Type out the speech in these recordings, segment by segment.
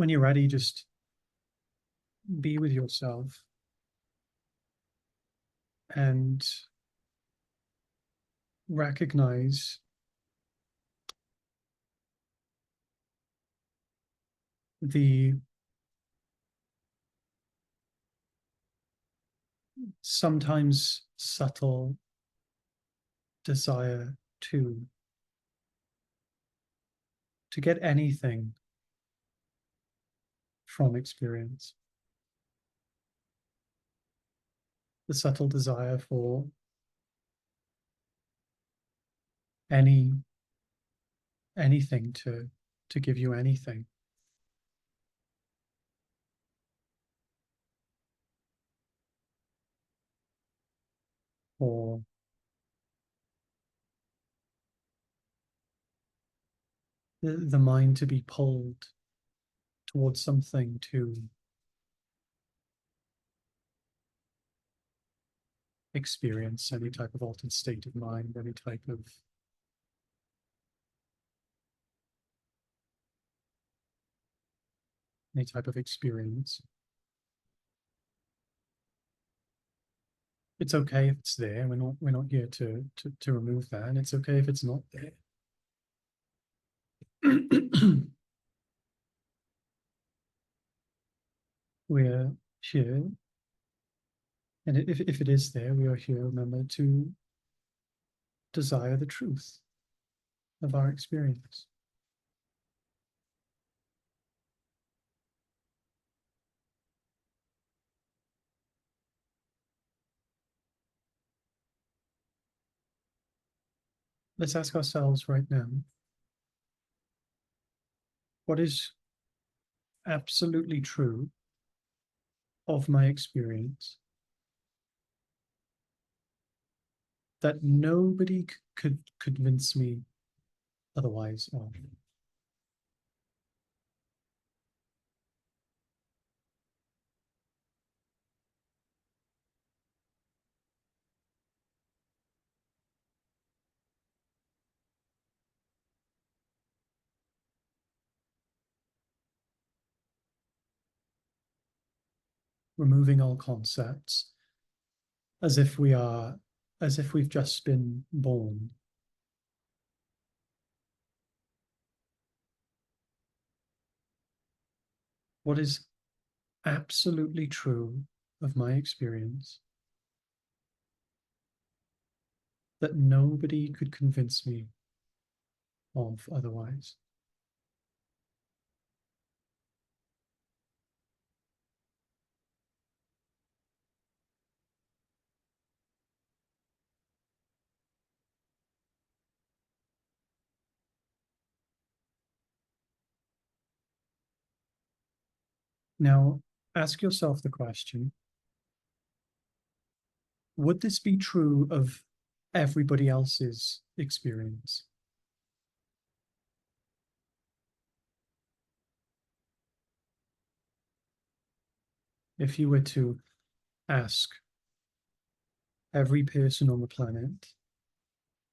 when you're ready, just be with yourself and recognize the sometimes subtle desire to get anything from experience. The subtle desire for anything to give you anything. Or the mind to be pulled towards something to experience any type of altered state of mind, any type of experience. It's okay if it's there. We're not here to remove that, and it's okay if it's not there. We're here, and if it is there, we are here, remember, to desire the truth of our experience. Let's ask ourselves right now, what is absolutely true of my experience that nobody could convince me otherwise of? Removing all concepts as if we've just been born. What is absolutely true of my experience that nobody could convince me of otherwise? Now, ask yourself the question, would this be true of everybody else's experience? If you were to ask every person on the planet,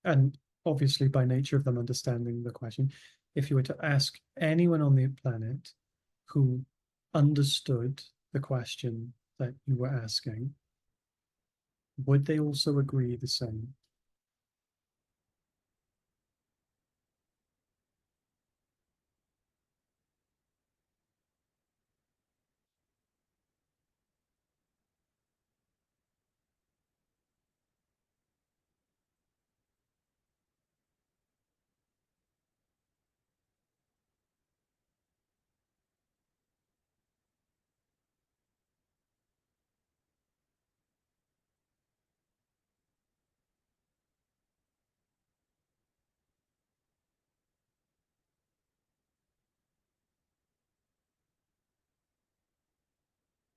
and obviously by nature of them understanding the question, if you were to ask anyone on the planet who understood the question that you were asking, would they also agree the same?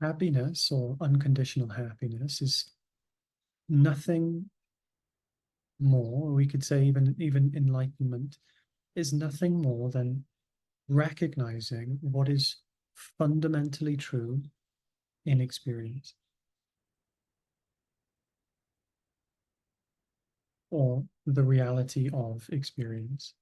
Happiness or unconditional happiness is nothing more, we could say even enlightenment is nothing more than recognizing what is fundamentally true in experience, or the reality of experience.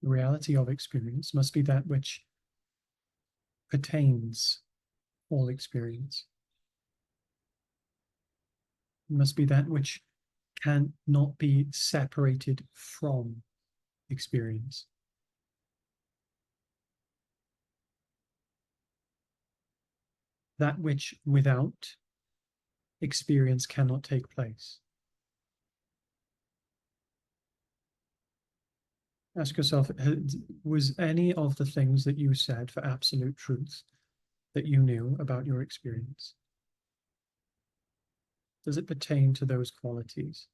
The reality of experience must be that which pertains all experience. It must be that which cannot be separated from experience. That which without experience cannot take place. Ask yourself, was any of the things that you said for absolute truth that you knew about your experience? Does it pertain to those qualities?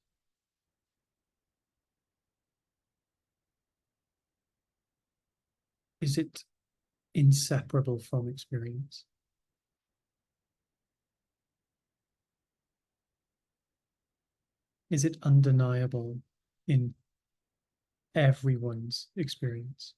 Is it inseparable from experience? Is it undeniable in everyone's experience?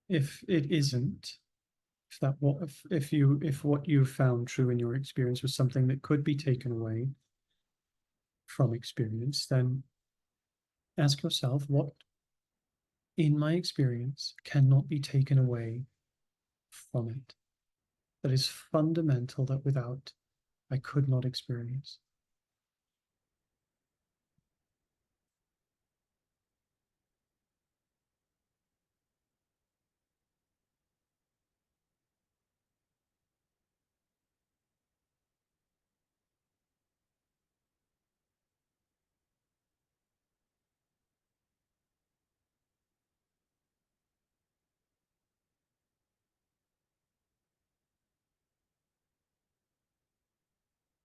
If it isn't, if that what if what you found true in your experience was something that could be taken away from experience, then ask yourself, what in my experience cannot be taken away from it, that is fundamental, that without I could not experience?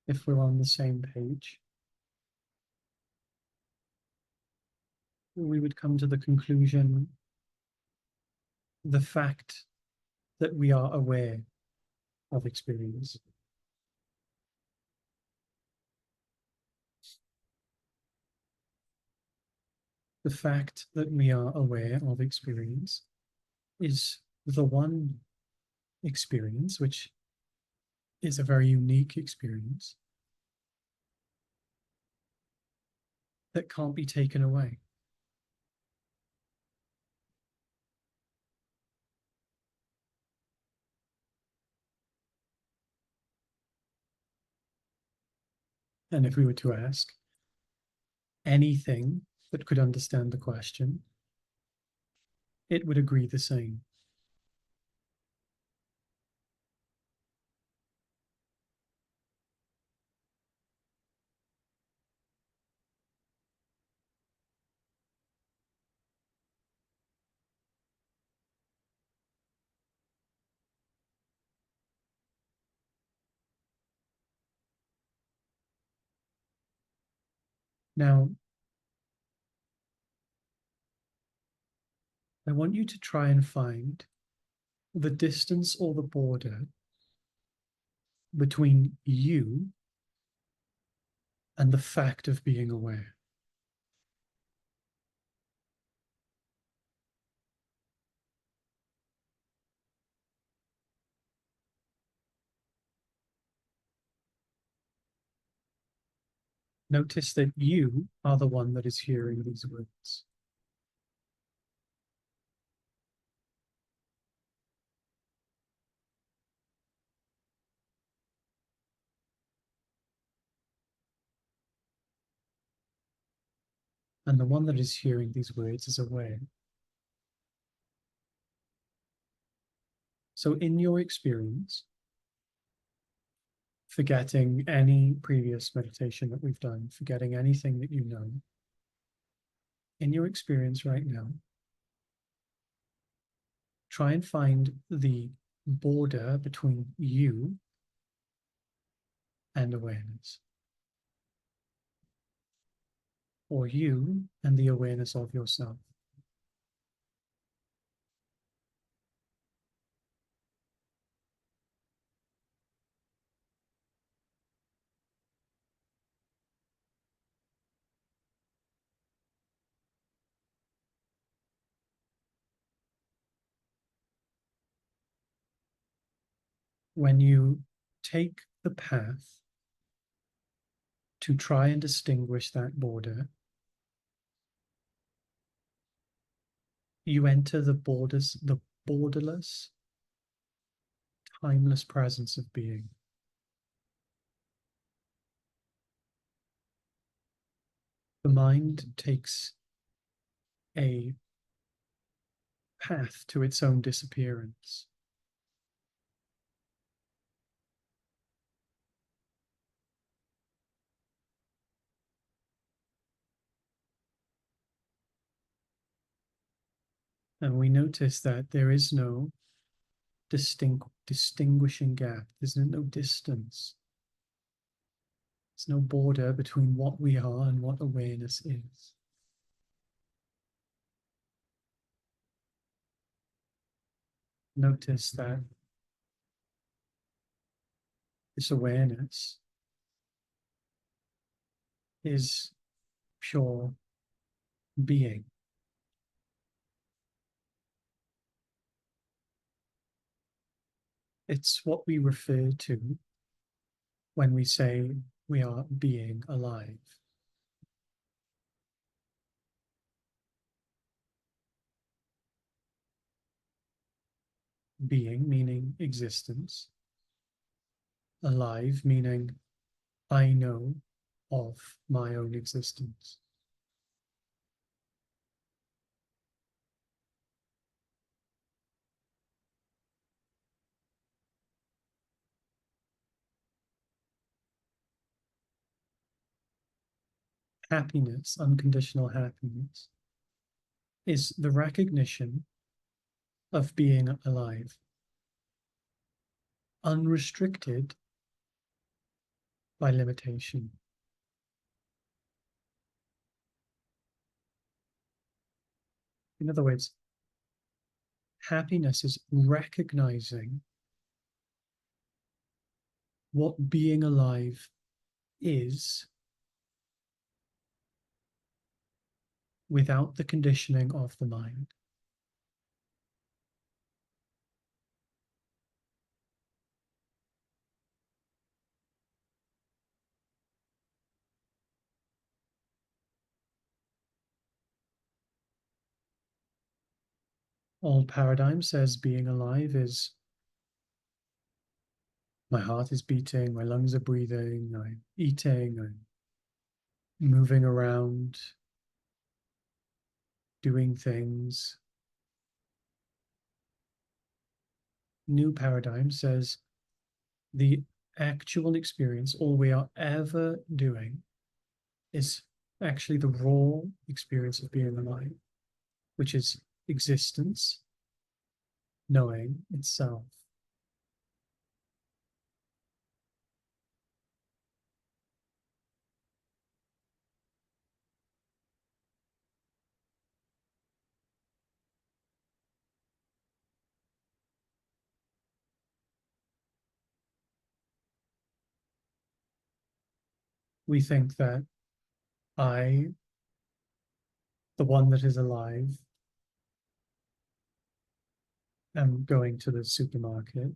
If we're on the same page, we would come to the conclusion, the fact that we are aware of experience, the fact that we are aware of experience is the one experience which is a very unique experience that can't be taken away. And if we were to ask anything that could understand the question, it would agree the same. Now, I want you to try and find the distance or the border between you and the fact of being aware. Notice that you are the one that is hearing these words. And the one that is hearing these words is aware. So in your experience, forgetting any previous meditation that we've done, forgetting anything that you know, in your experience right now, try and find the border between you and awareness, or you and the awareness of yourself. When you take the path to try and distinguish that border, you enter the borderless, timeless presence of being. The mind takes a path to its own disappearance. And we notice that there is no distinguishing gap. There's no distance. There's no border between what we are and what awareness is. Notice that this awareness is pure being. It's what we refer to when we say we are being alive. Being meaning existence, alive meaning I know of my own existence. Happiness, unconditional happiness, is the recognition of being alive, unrestricted by limitation. In other words, happiness is recognizing what being alive is without the conditioning of the mind. Old paradigm says being alive is my heart is beating, my lungs are breathing, I'm eating, I'm moving around, doing things. New paradigm says the actual experience, all we are ever doing, is actually the raw experience of being alive, which is existence, knowing itself. We think that I, the one that is alive, am going to the supermarket,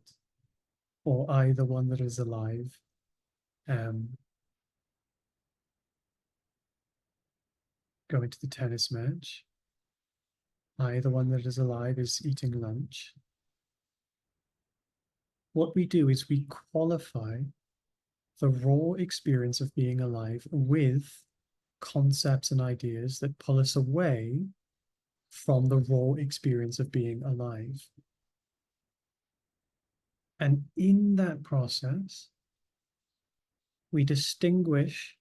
or I, the one that is alive, am going to the tennis match. I, the one that is alive, is eating lunch. What we do is we qualify the raw experience of being alive with concepts and ideas that pull us away from the raw experience of being alive. And in that process, we distinguish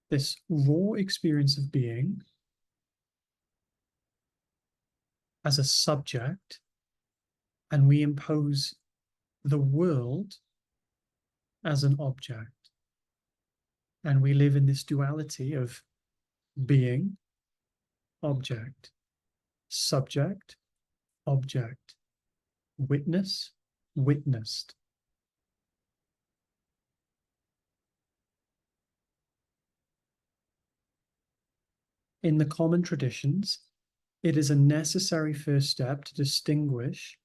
this raw experience of being as a subject and we impose the world as an object. And we live in this duality of being, object, subject, object, witness, witnessed. In the common traditions, it is a necessary first step to distinguish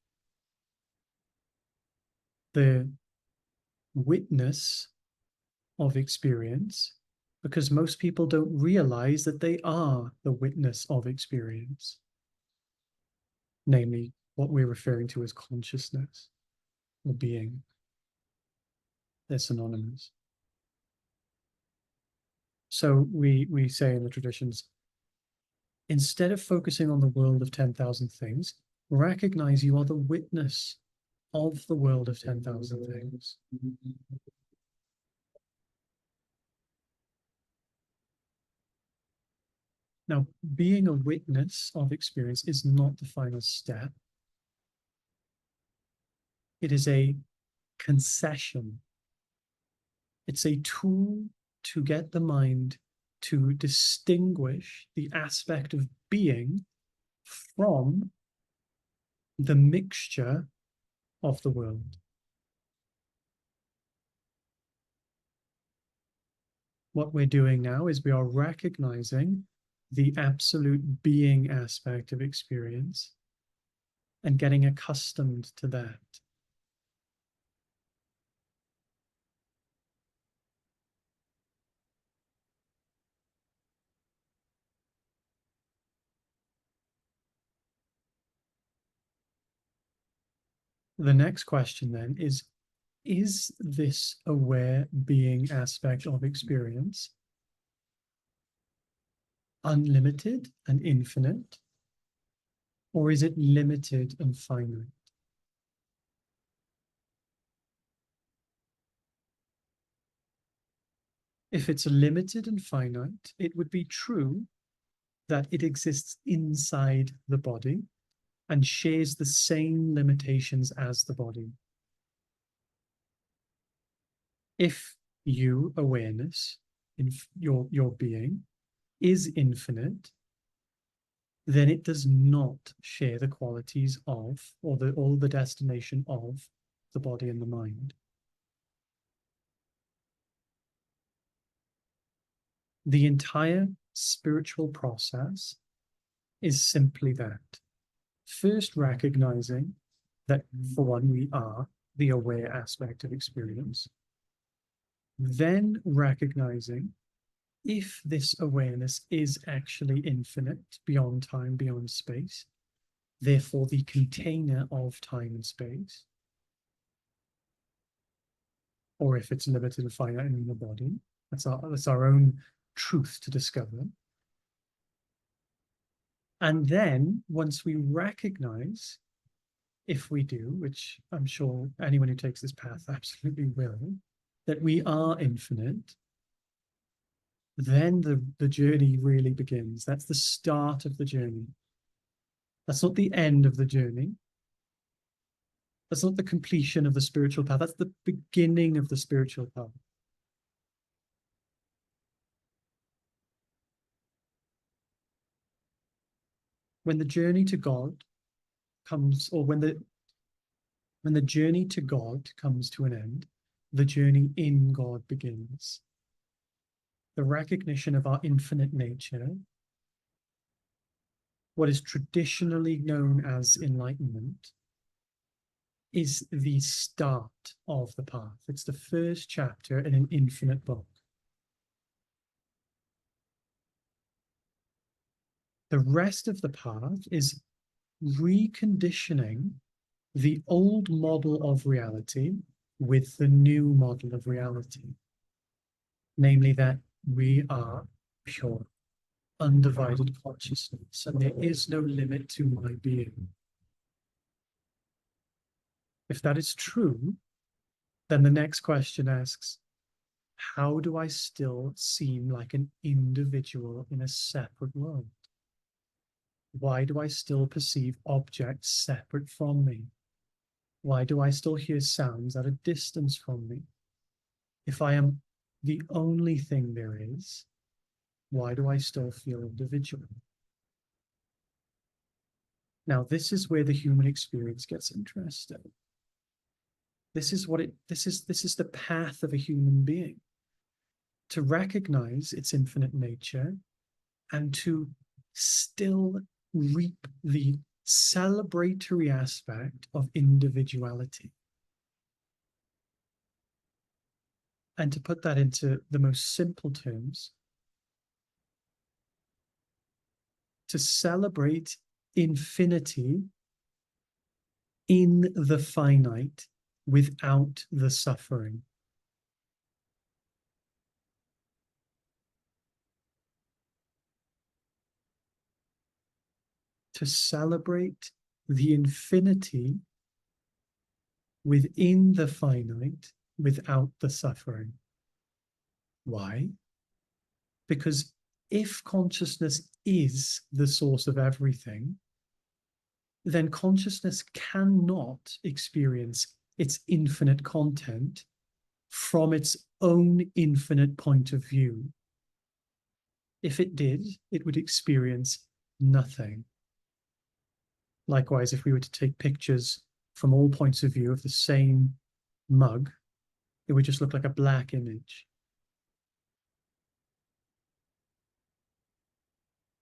the witness of experience, because most people don't realize that they are the witness of experience, namely what we're referring to as consciousness or being. They're synonymous. So we say in the traditions, instead of focusing on the world of 10,000 things, recognize you are the witness of the world of 10,000 things. Now, being a witness of experience is not the final step. It is a concession. It's a tool to get the mind to distinguish the aspect of being from the mixture of the world. What we're doing now is we are recognizing the absolute being aspect of experience and getting accustomed to that. The next question then is this aware being aspect of experience unlimited and infinite, or is it limited and finite? If it's limited and finite, it would be true that it exists inside the body and shares the same limitations as the body. If you, awareness, in your being, is infinite, then it does not share the qualities of, or all the destination of, the body and the mind. The entire spiritual process is simply that. First, recognizing that, for one, we are the aware aspect of experience. Then recognizing if this awareness is actually infinite, beyond time, beyond space, therefore the container of time and space, or if it's limited and finite in the body, that's our own truth to discover. And then once we recognize, if we do, which I'm sure anyone who takes this path absolutely will, that we are infinite, then the journey really begins. That's the start of the journey. That's not the end of the journey. That's not the completion of the spiritual path. That's the beginning of the spiritual path. When the journey to God comes, or when the journey to God comes to an end, the journey in God begins. The recognition of our infinite nature, what is traditionally known as enlightenment, is the start of the path. It's the first chapter in an infinite book. The rest of the path is reconditioning the old model of reality with the new model of reality, namely that we are pure, undivided consciousness, and there is no limit to my being. If that is true, then the next question asks, how do I still seem like an individual in a separate world? Why do I still perceive objects separate from me? Why do I still hear sounds at a distance from me? If I am the only thing there is, why do I still feel individual? Now, this is where the human experience gets interesting. This is the path of a human being, to recognize its infinite nature and to still reap the celebratory aspect of individuality. And to put that into the most simple terms, to celebrate infinity in the finite without the suffering. To celebrate the infinity within the finite without the suffering. Why? Because if consciousness is the source of everything, then consciousness cannot experience its infinite content from its own infinite point of view. If it did, it would experience nothing. Likewise, if we were to take pictures from all points of view of the same mug, it would just look like a black image.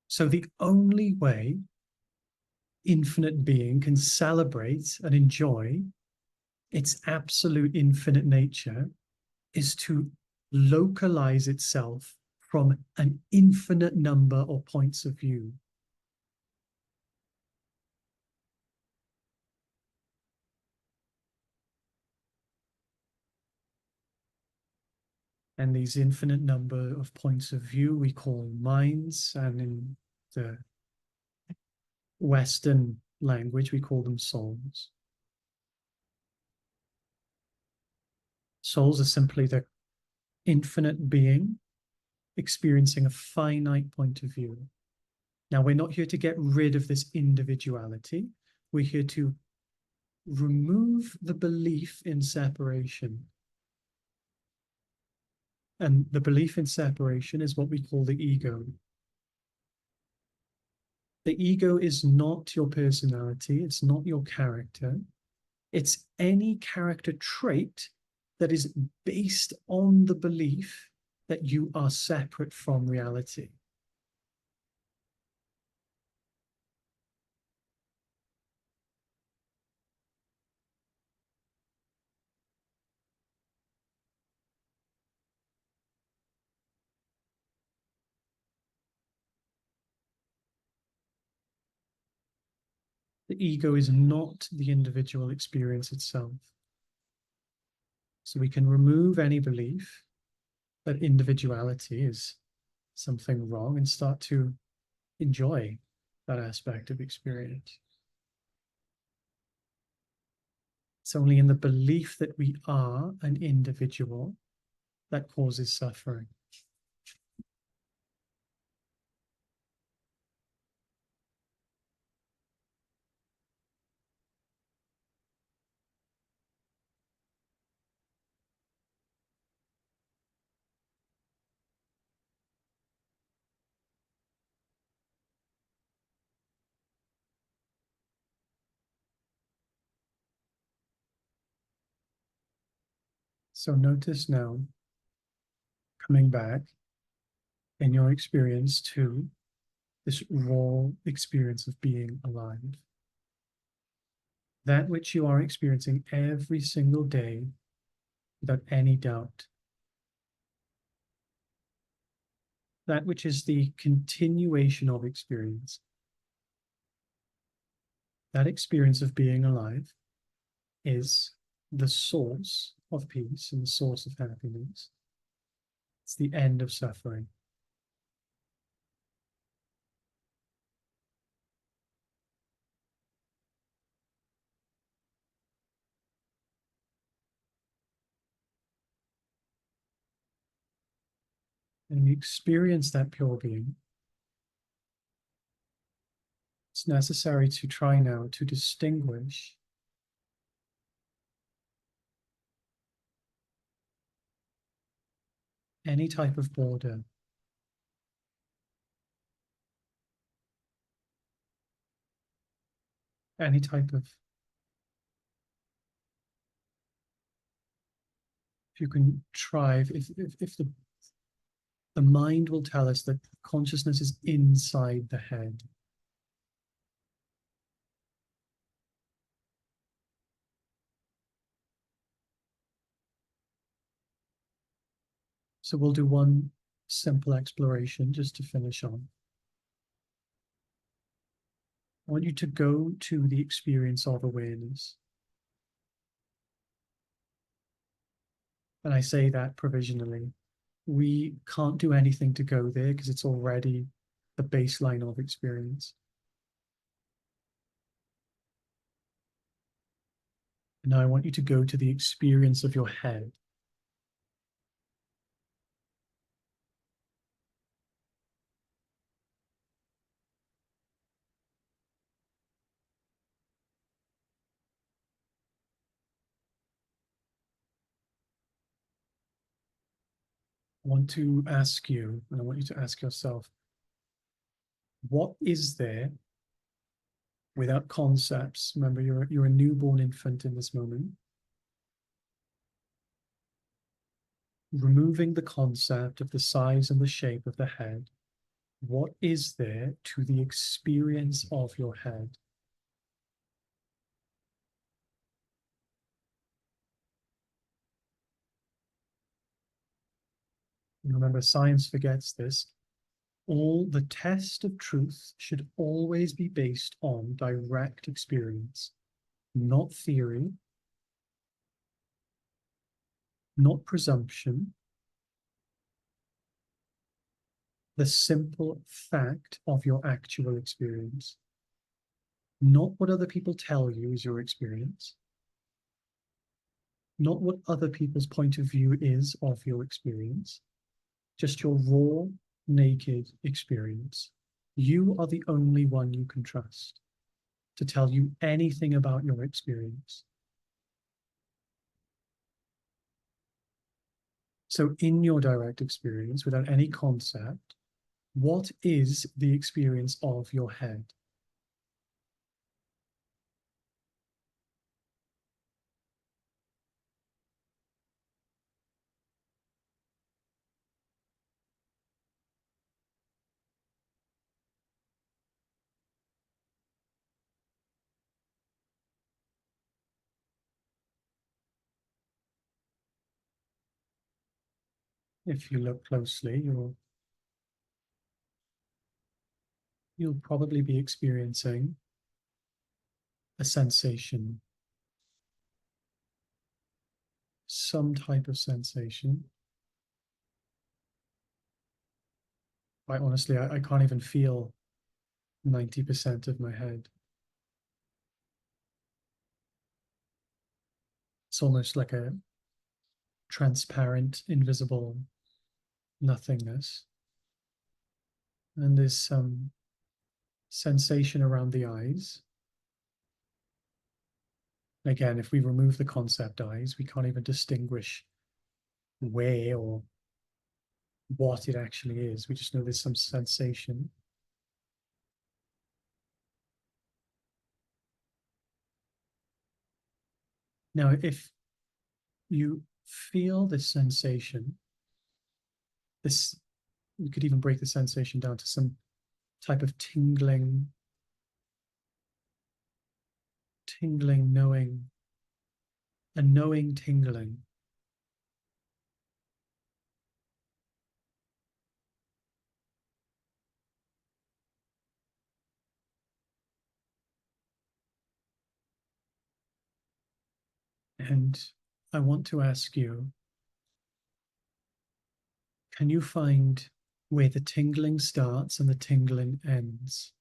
So the only way infinite being can celebrate and enjoy its absolute infinite nature is to localize itself from an infinite number of points of view. And these infinite number of points of view we call minds, and in the Western language we call them souls. Souls are simply the infinite being experiencing a finite point of view. Now, we're not here to get rid of this individuality. We're here to remove the belief in separation. And the belief in separation is what we call the ego. The ego is not your personality, it's not your character. It's any character trait that is based on the belief that you are separate from reality. The ego is not the individual experience itself. So we can remove any belief that individuality is something wrong and start to enjoy that aspect of experience. It's only in the belief that we are an individual that causes suffering. So notice now, coming back in your experience to this raw experience of being alive. That which you are experiencing every single day without any doubt. That which is the continuation of experience. That experience of being alive is the source of peace and the source of happiness. It's the end of suffering. And we experience that pure being. It's necessary to try now to distinguish any type of border, any type of, if you can try, if the mind will tell us that consciousness is inside the head. So we'll do one simple exploration just to finish on. I want you to go to the experience of awareness. And I say that provisionally. We can't do anything to go there because it's already the baseline of experience. And now I want you to go to the experience of your head. I want to ask you, and I want you to ask yourself, what is there without concepts? Remember, you're a newborn infant in this moment. Removing the concept of the size and the shape of the head, what is there to the experience of your head? And remember, science forgets this. All the test of truth should always be based on direct experience, not theory, not presumption, the simple fact of your actual experience, not what other people tell you is your experience, not what other people's point of view is of your experience, just your raw, naked experience. You are the only one you can trust to tell you anything about your experience. So, in your direct experience, without any concept, what is the experience of your head? If you look closely, you'll probably be experiencing a sensation, some type of sensation. Quite honestly, I can't even feel 90% of my head. It's almost like a transparent, invisible nothingness. And there's some sensation around the eyes. Again, if we remove the concept eyes, we can't even distinguish where or what it actually is. We just know there's some sensation. Now, if you feel this sensation, this, you could even break the sensation down to some type of tingling, knowing, a knowing tingling. And I want to ask you, can you find where the tingling starts and the tingling ends?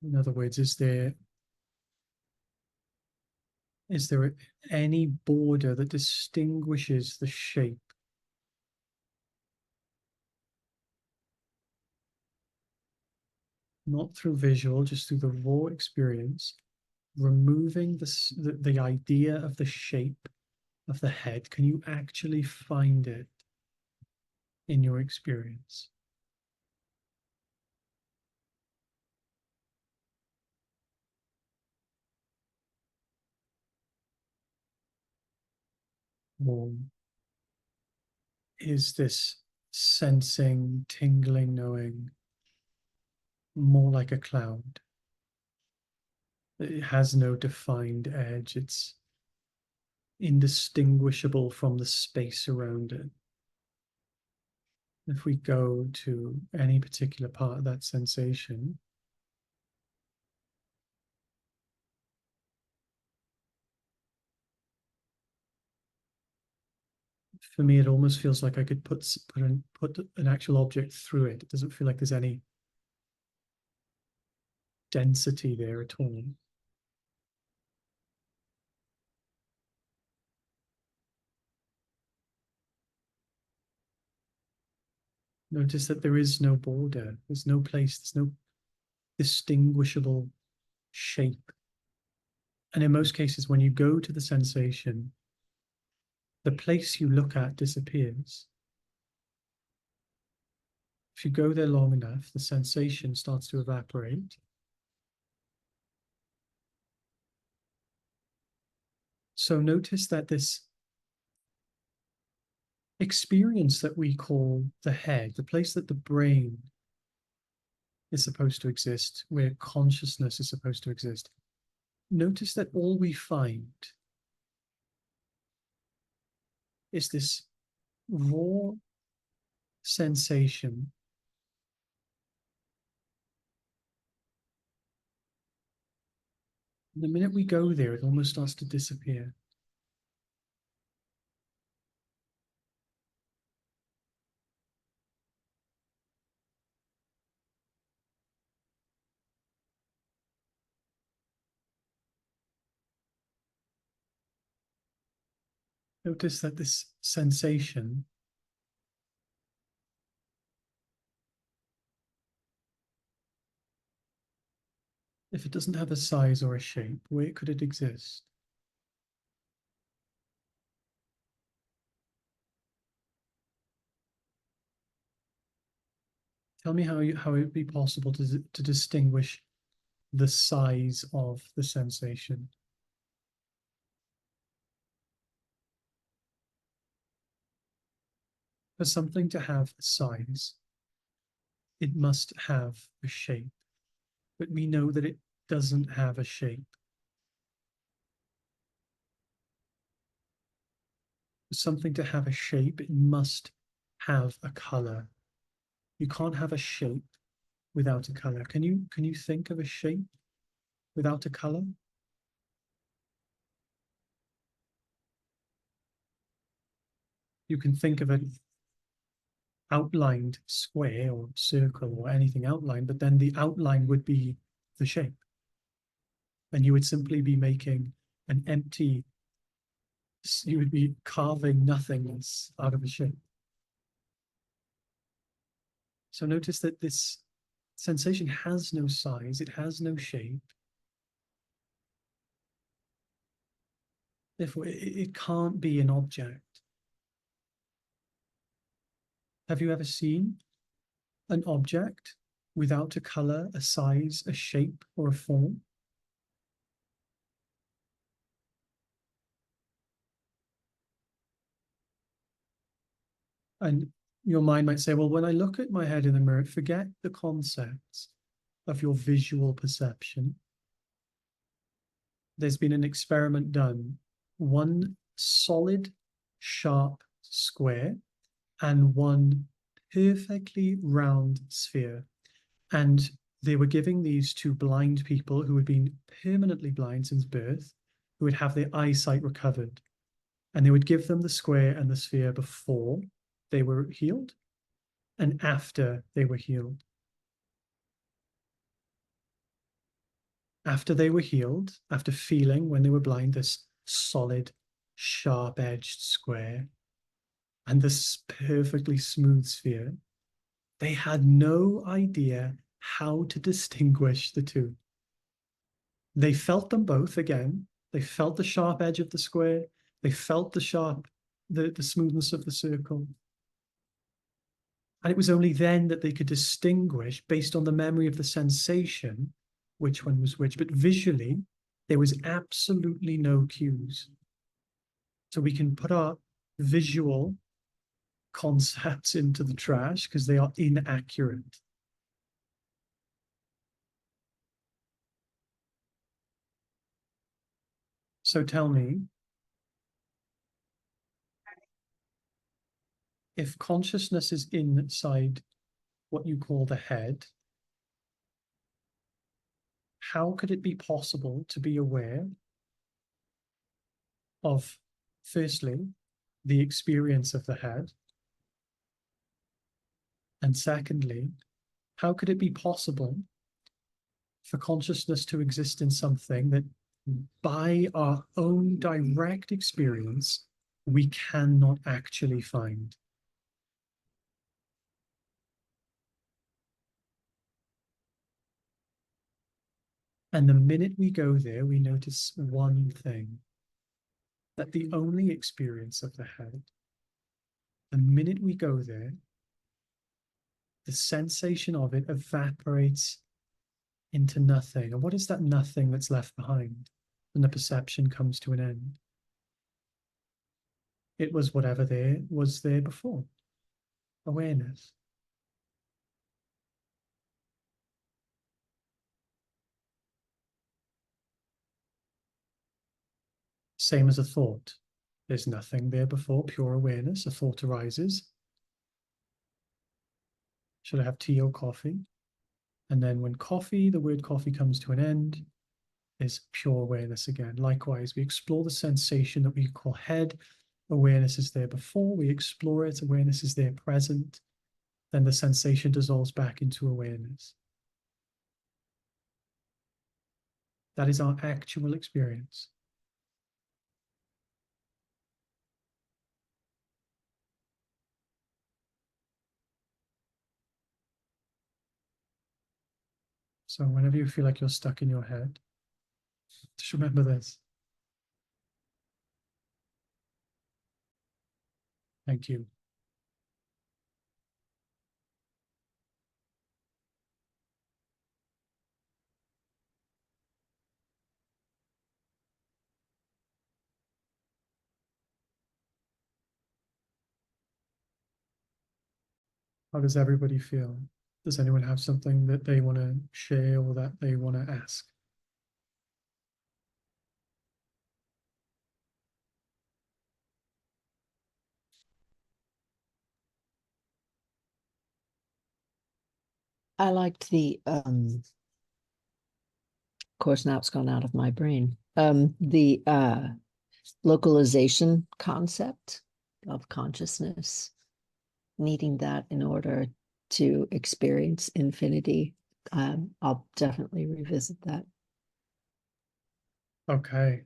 In other words, is there any border that distinguishes the shape? not through visual, just through the raw experience, removing the idea of the shape of the head, can you actually find it in your experience? Or is this sensing, tingling, knowing more like a cloud? It has no defined edge. It's indistinguishable from the space around it. If we go to any particular part of that sensation, for me, it almost feels like I could put an actual object through it. It doesn't feel like there's any density there at all. Notice that there is no border. There's no place. There's no distinguishable shape. And in most cases, when you go to the sensation, the place you look at disappears. If you go there long enough, the sensation starts to evaporate. So notice that this experience that we call the head, the place that the brain is supposed to exist, where consciousness is supposed to exist, notice that all we find is this raw sensation. The minute we go there, it almost starts to disappear. Notice that this sensation, if it doesn't have a size or a shape, where could it exist? Tell me how it would be possible to distinguish the size of the sensation. For something to have a size, it must have a shape, but we know that it doesn't have a shape. For something to have a shape, it must have a color. You can't have a shape without a color. Can you think of a shape without a color? You can think of an outlined square or circle or anything outlined, but then the outline would be the shape. And you would simply be making an empty, you would be carving nothingness out of a shape. So notice that this sensation has no size, it has no shape. Therefore, it can't be an object. Have you ever seen an object without a color, a size, a shape, or a form? And your mind might say, well, when I look at my head in the mirror, forget the concepts of your visual perception. There's been an experiment done. One solid, sharp square and one perfectly round sphere. And they were giving these to blind people who had been permanently blind since birth, who would have their eyesight recovered. And they would give them the square and the sphere before they were healed and after they were healed. After they were healed, after feeling when they were blind this solid, sharp-edged square and this perfectly smooth sphere, they had no idea how to distinguish the two. They felt them both again. They felt the sharp edge of the square. They felt the smoothness of the circle. And it was only then that they could distinguish, based on the memory of the sensation, which one was which. But visually, there was absolutely no cues. So we can put our visual concepts into the trash because they are inaccurate. So tell me, if consciousness is inside what you call the head, how could it be possible to be aware of, firstly, the experience of the head? And secondly, how could it be possible for consciousness to exist in something that, by our own direct experience, we cannot actually find? And the minute we go there, we notice one thing, that the only experience of the head, the minute we go there, the sensation of it evaporates into nothing. And what is that nothing that's left behind when the perception comes to an end? It was whatever there was there before. Awareness. Same as a thought. There's nothing there before, pure awareness. A thought arises. Should I have tea or coffee? And then when the word coffee comes to an end, is pure awareness again. Likewise, we explore the sensation that we call head. Awareness is there before. We explore it. Awareness is there present. Then the sensation dissolves back into awareness. That is our actual experience. So whenever you feel like you're stuck in your head, just remember this. Thank you. How does everybody feel? Does anyone have something that they want to share or that they want to ask? I liked of course, now it's gone out of my brain. The localization concept of consciousness, needing that in order to experience infinity. I'll definitely revisit that. Okay.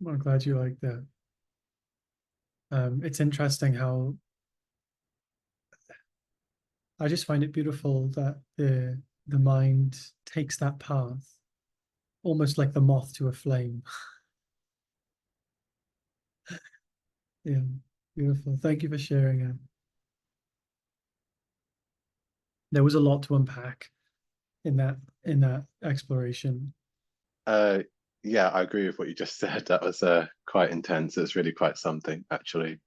I'm glad you like that. It's interesting how I just find it beautiful that the mind takes that path, almost like the moth to a flame. Yeah, beautiful. Thank you for sharing it. There was a lot to unpack in that exploration. Yeah, I agree with what you just said. That was quite intense. It's really quite something, actually.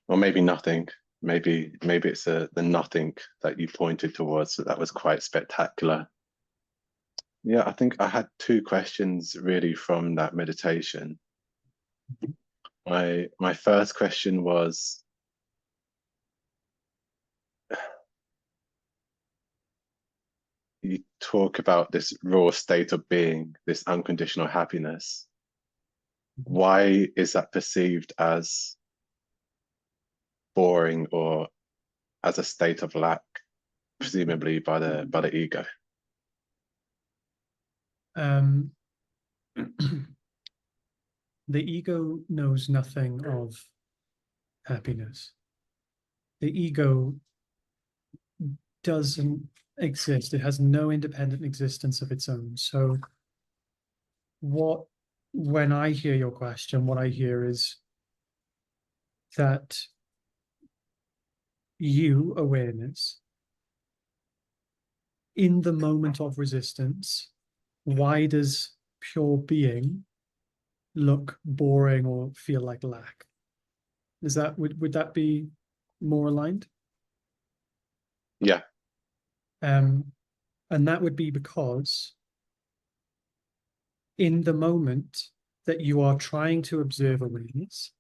Or maybe nothing. Maybe it's the nothing that you pointed towards. So that was quite spectacular. Yeah, I think I had two questions really from that meditation. My first question was, you talk about this raw state of being, this unconditional happiness. Why is that perceived as boring or as a state of lack, presumably by the ego? Um, the ego knows nothing of happiness. The ego doesn't exist. It has no independent existence of its own. So when I hear your question, what I hear is that you, awareness, in the moment of resistance, why does pure being look boring or feel like lack? Is that, would that be more aligned? Yeah. And that would be because in the moment that you are trying to observe awareness,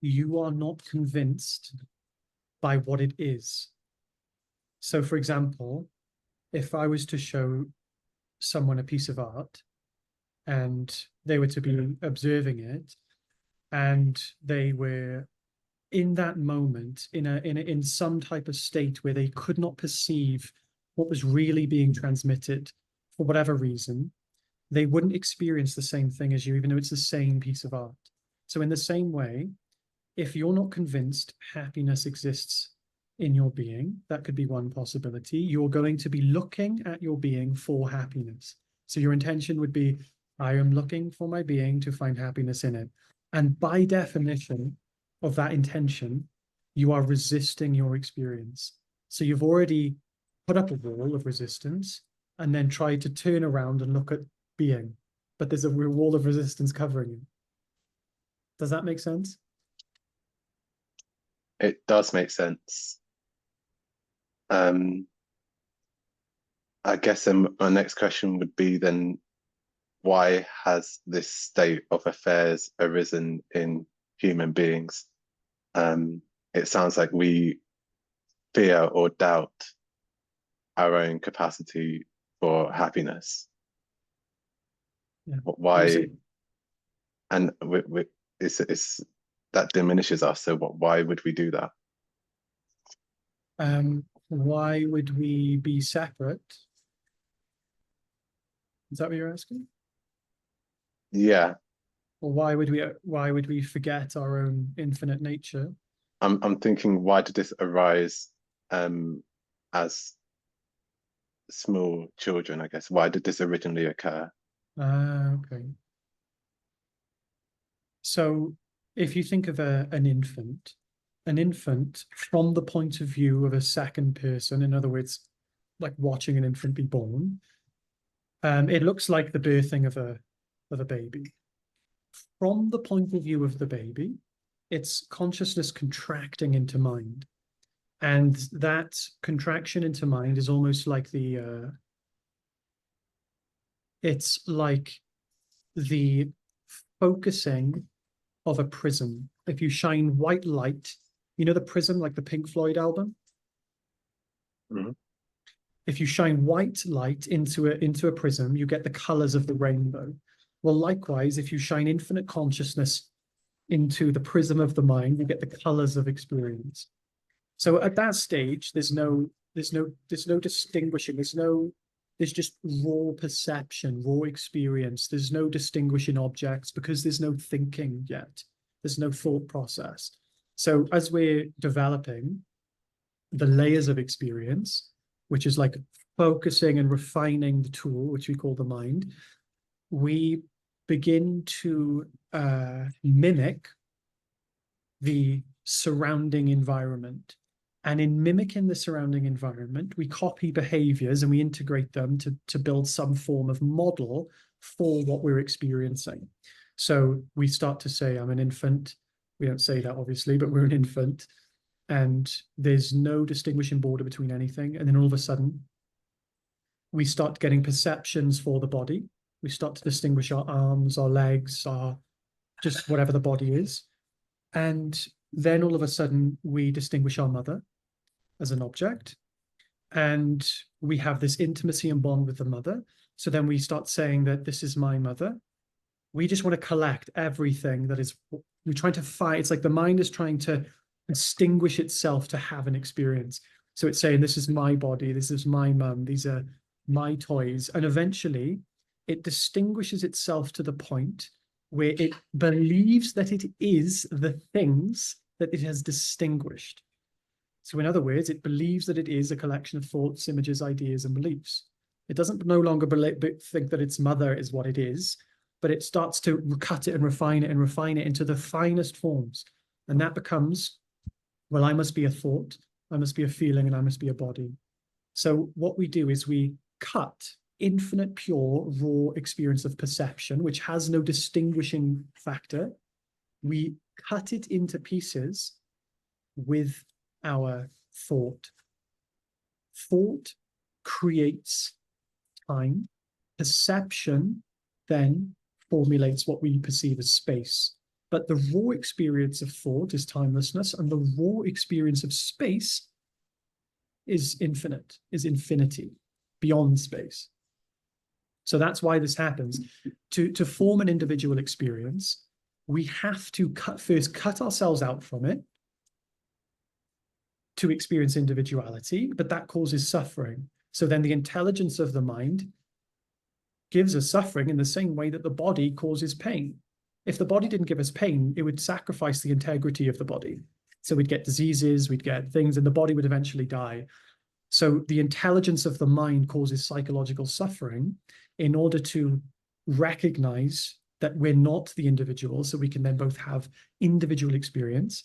you are not convinced by what it is. So, for example, if I was to show someone a piece of art and they were to be observing it, and they were in that moment in some type of state where they could not perceive what was really being transmitted for whatever reason, they wouldn't experience the same thing as you, even though it's the same piece of art. So in the same way, if you're not convinced happiness exists in your being, that could be one possibility. You're going to be looking at your being for happiness. So your intention would be, I am looking for my being to find happiness in it. And by definition of that intention, you are resisting your experience. So you've already put up a wall of resistance and then tried to turn around and look at being, but there's a wall of resistance covering you. Does that make sense? It does make sense. I guess my next question would be then, why has this state of affairs arisen in human beings? It sounds like we fear or doubt our own capacity for happiness. Yeah. Why? And it's that diminishes us. So why would we do that? Why would we be separate? Is that what you're asking? Yeah. Or why would we forget our own infinite nature? I'm thinking, why did this arise as small children, I guess? Why did this originally occur? Okay. So if you think of an infant from the point of view of a second person, in other words, like watching an infant be born, it looks like the birthing of a baby. From the point of view of the baby, it's consciousness contracting into mind. And that contraction into mind is almost like it's like the focusing of a prism. If you shine white light, you know the prism, like the Pink Floyd album? Mm-hmm. If you shine white light into a prism, you get the colors of the rainbow. Well, likewise, if you shine infinite consciousness into the prism of the mind, you get the colors of experience. So at that stage, there's no distinguishing. There's just raw perception, raw experience. There's no distinguishing objects because there's no thinking yet. There's no thought process. So as we're developing the layers of experience, which is like focusing and refining the tool, which we call the mind, we begin to mimic the surrounding environment. And in mimicking the surrounding environment, we copy behaviors and we integrate them to build some form of model for what we're experiencing. So we start to say, I'm an infant. We don't say that, obviously, but we're an infant. And there's no distinguishing border between anything. And then all of a sudden, we start getting perceptions for the body. We start to distinguish our arms, our legs, our just whatever the body is. And then all of a sudden, we distinguish our mother as an object. And we have this intimacy and bond with the mother. So then we start saying that this is my mother. We just want to collect everything that is, we're trying to fight. It's like the mind is trying to distinguish itself to have an experience. So it's saying, this is my body, this is my mum, these are my toys. And eventually it distinguishes itself to the point where it believes that it is the things that it has distinguished. So in other words, it believes that it is a collection of thoughts, images, ideas, and beliefs. It doesn't no longer think that its mother is what it is, but it starts to cut it and refine it into the finest forms. And that becomes, well, I must be a thought, I must be a feeling, and I must be a body. So what we do is we cut infinite, pure, raw experience of perception, which has no distinguishing factor. We cut it into pieces with our thought. Thought creates time. Perception then formulates what we perceive as space. But the raw experience of thought is timelessness, and the raw experience of space is infinite, is infinity, beyond space. So that's why this happens. To form an individual experience, we have to first cut ourselves out from it to experience individuality, but that causes suffering. So then the intelligence of the mind gives us suffering in the same way that the body causes pain. If the body didn't give us pain, it would sacrifice the integrity of the body. So we'd get diseases, we'd get things, and the body would eventually die. So the intelligence of the mind causes psychological suffering in order to recognize that we're not the individual, so we can then both have individual experience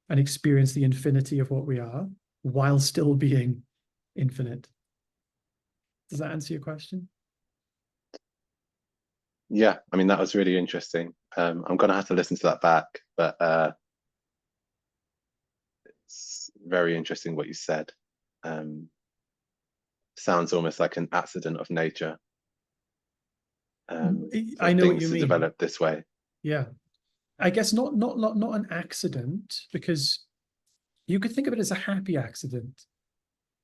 and experience the infinity of what we are while still being infinite. Does that answer your question? Yeah, I mean, that was really interesting. I'm going to have to listen to that back, but it's very interesting what you said. Sounds almost like an accident of nature. I know what you mean. Develop this way. Yeah, I guess not an accident, because you could think of it as a happy accident.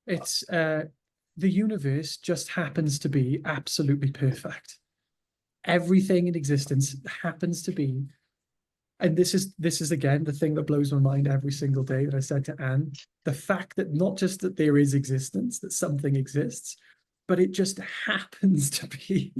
It's the universe just happens to be absolutely perfect. Everything in existence happens to be, and this is again the thing that blows my mind every single day that I said to Anne, the fact that not just that there is existence, that something exists, but it just happens to be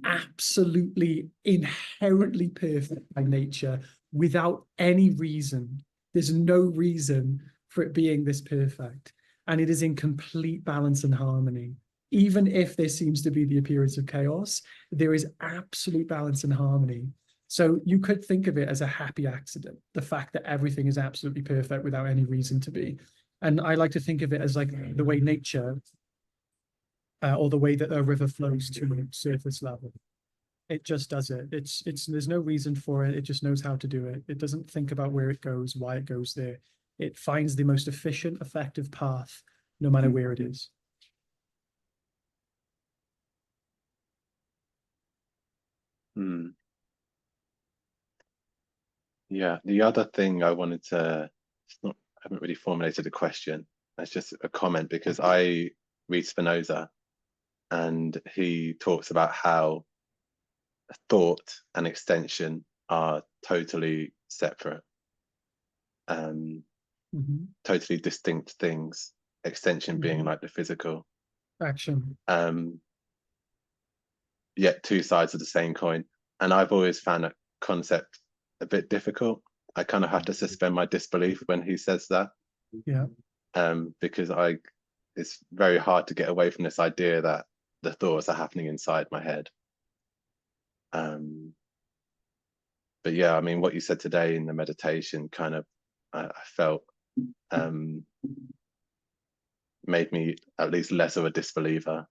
absolutely inherently perfect by nature without any reason. There's no reason for it being this perfect. And it is in complete balance and harmony. Even if there seems to be the appearance of chaos, there is absolute balance and harmony. So you could think of it as a happy accident, the fact that everything is absolutely perfect without any reason to be. And I like to think of it as like the way nature, or the way that a river flows to surface level. It just does it. There's no reason for it. It just knows how to do it. It doesn't think about where it goes, why it goes there. It finds the most efficient, effective path, no matter where it is. Yeah, the other thing I wanted to, I haven't really formulated a question. It's just a comment, because I read Spinoza, and he talks about how thought and extension are totally separate, totally distinct things. Extension being like the physical action. Yet two sides of the same coin. And I've always found that concept a bit difficult. I kind of have to suspend my disbelief when he says that. Yeah. Because it's very hard to get away from this idea that the thoughts are happening inside my head. But yeah, I mean, what you said today in the meditation kind of, I felt made me at least less of a disbeliever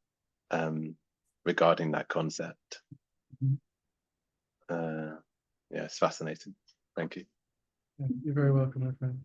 regarding that concept. Yeah, it's fascinating. Thank you. You're very welcome, my friend.